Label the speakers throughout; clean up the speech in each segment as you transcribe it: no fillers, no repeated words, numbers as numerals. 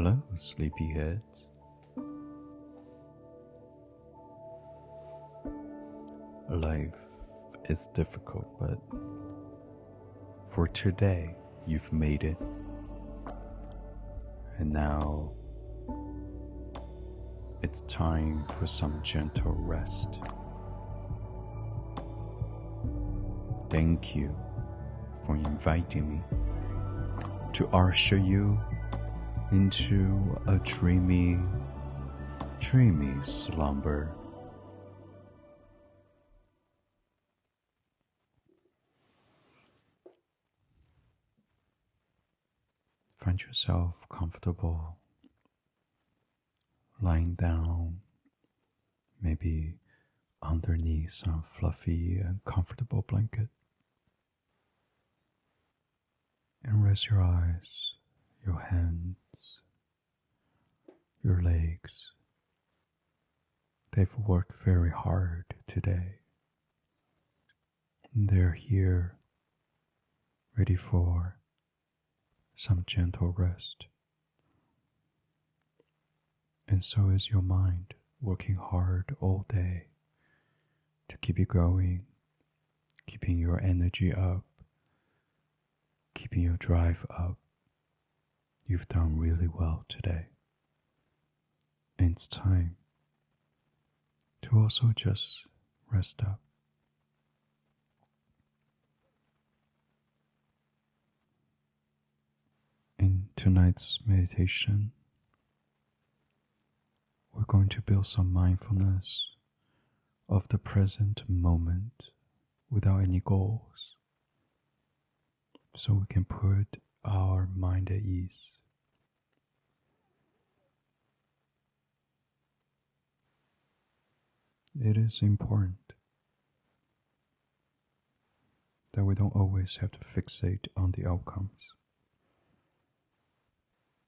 Speaker 1: Hello, sleepyheads. Life is difficult, but for today, you've made it. And now, it's time for some gentle rest. Thank you for inviting me to usher you into a dreamy slumber. Find yourself comfortable, lying down, maybe underneath some fluffy and comfortable blanket. And rest your eyes, your hands, your legs. They've worked very hard today. And they're here, ready for some gentle rest. And so is your mind, working hard all day to keep you going, keeping your energy up, keeping your drive up. You've done really well today. And it's time to also just rest up. In tonight's meditation, we're going to build some mindfulness of the present moment without any goals, so we can put our mind at ease. It is important that we don't always have to fixate on the outcomes,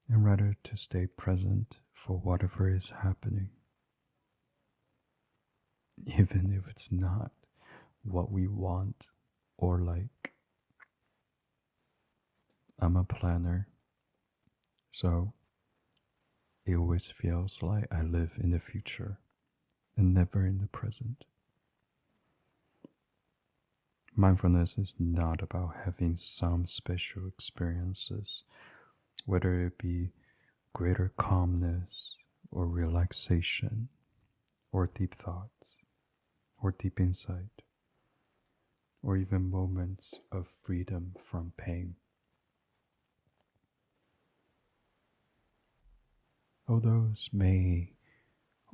Speaker 1: and rather to stay present for whatever is happening, even if it's not what we want or like. I'm a planner, so it always feels like I live in the future and never in the present. Mindfulness is not about having some special experiences, whether it be greater calmness or relaxation or deep thoughts or deep insight or even moments of freedom from pain. All those may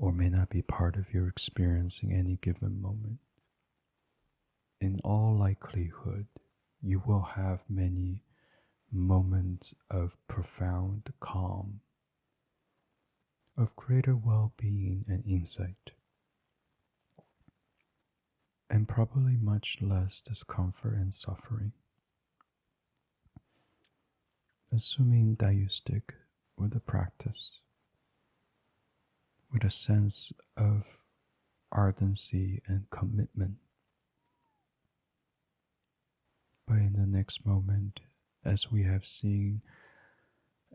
Speaker 1: or may not be part of your experience in any given moment. In all likelihood, you will have many moments of profound calm, of greater well-being and insight, and probably much less discomfort and suffering, assuming that you stick with the practice, with a sense of ardency and commitment. But in the next moment, as we have seen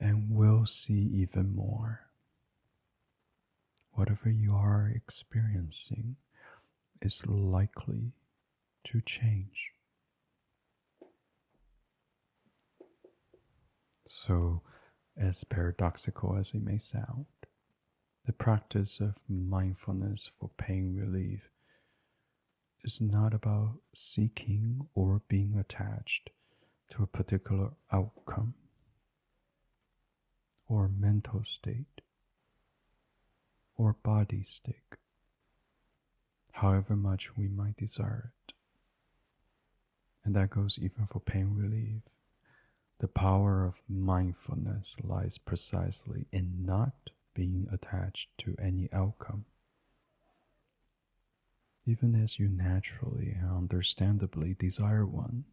Speaker 1: and will see even more, whatever you are experiencing is likely to change. So, as paradoxical as it may sound, the practice of mindfulness for pain relief is not about seeking or being attached to a particular outcome or mental state or body state, however much we might desire it. And that goes even for pain relief. The power of mindfulness lies precisely in not being attached to any outcome, even as you naturally and understandably desire one.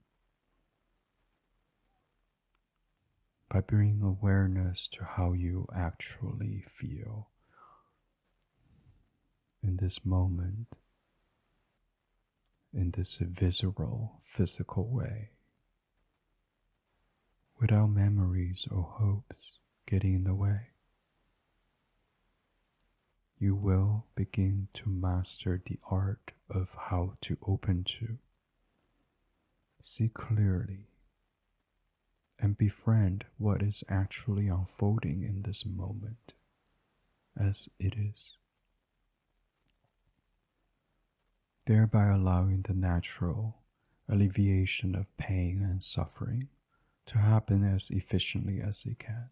Speaker 1: By bringing awareness to how you actually feel in this moment, in this visceral, physical way, without memories or hopes getting in the way. you will begin to master the art of how to open to, see clearly, and befriend what is actually unfolding in this moment as it is, thereby allowing the natural alleviation of pain and suffering to happen as efficiently as it can.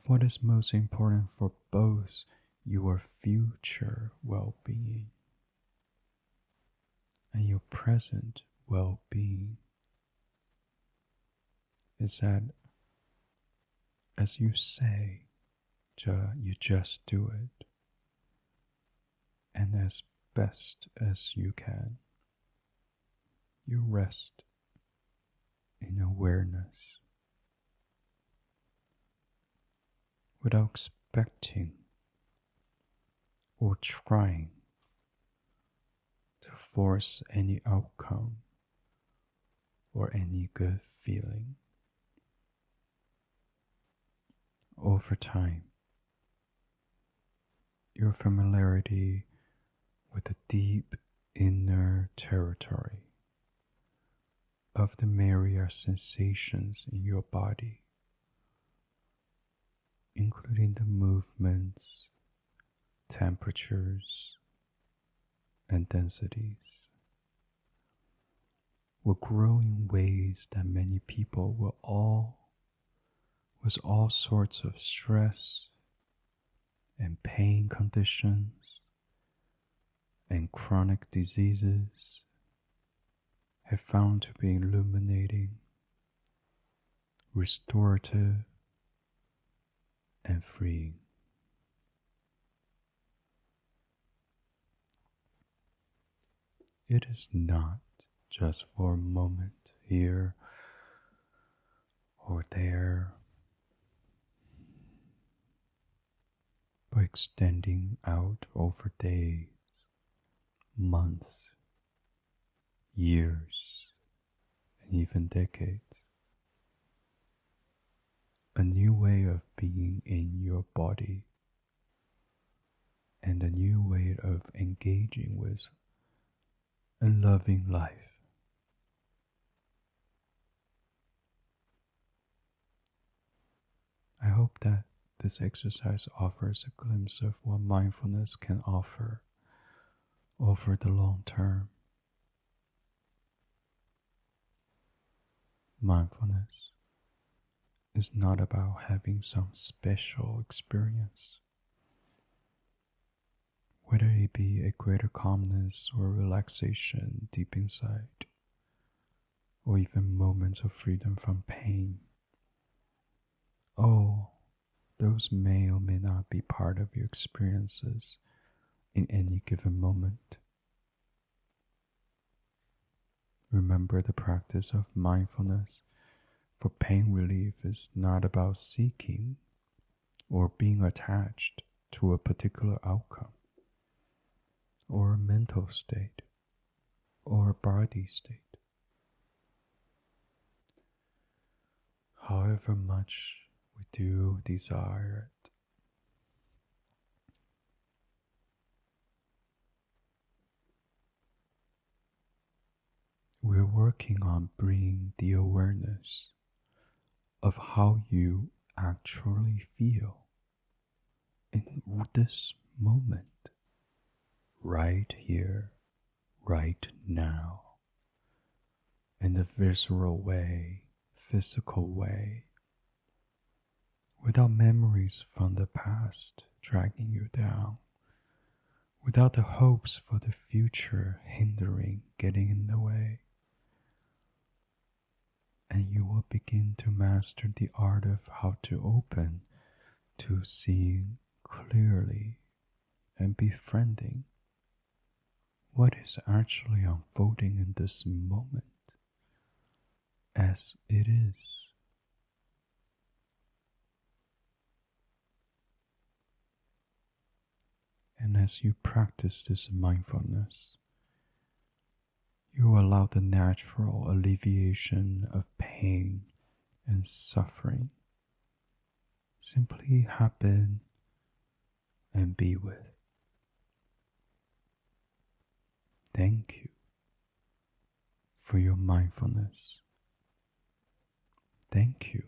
Speaker 1: What is most important for both your future well-being and your present well-being is that, as you say, you just do it, and as best as you can, you rest in awareness without expecting or trying to force any outcome or any good feeling. Over time, your familiarity with the deep inner territory of the myriad sensations in your body, including the movements, temperatures, and densities, will grow in ways that many people with all sorts of stress and pain conditions and chronic diseases have found to be illuminating, restorative, and freeing. It is not just for a moment here or there, but extending out over days, months, years, and even decades. A new way of being in your body and a new way of engaging with and loving life. I hope that this exercise offers a glimpse of what mindfulness can offer over the long term. Mindfulness is not about having some special experience, whether it be a greater calmness or relaxation deep inside, or even moments of freedom from pain. Oh, those may or may not be part of your experiences in any given moment. Remember, the practice of mindfulness for pain relief is not about seeking or being attached to a particular outcome, or a mental state, or a body state. However much we do desire it, we're working on bringing the awareness of how you actually feel in this moment, right here, right now, in the visceral way, physical way, without memories from the past dragging you down, without the hopes for the future hindering, getting in the way. And you will begin to master the art of how to open to seeing clearly and befriending what is actually unfolding in this moment as it is. And as you practice this mindfulness, you allow the natural alleviation of pain and suffering simply happen and be with. Thank you for your mindfulness. Thank you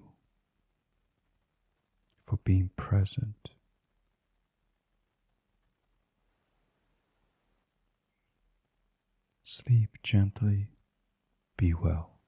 Speaker 1: for being present. Sleep gently, be well.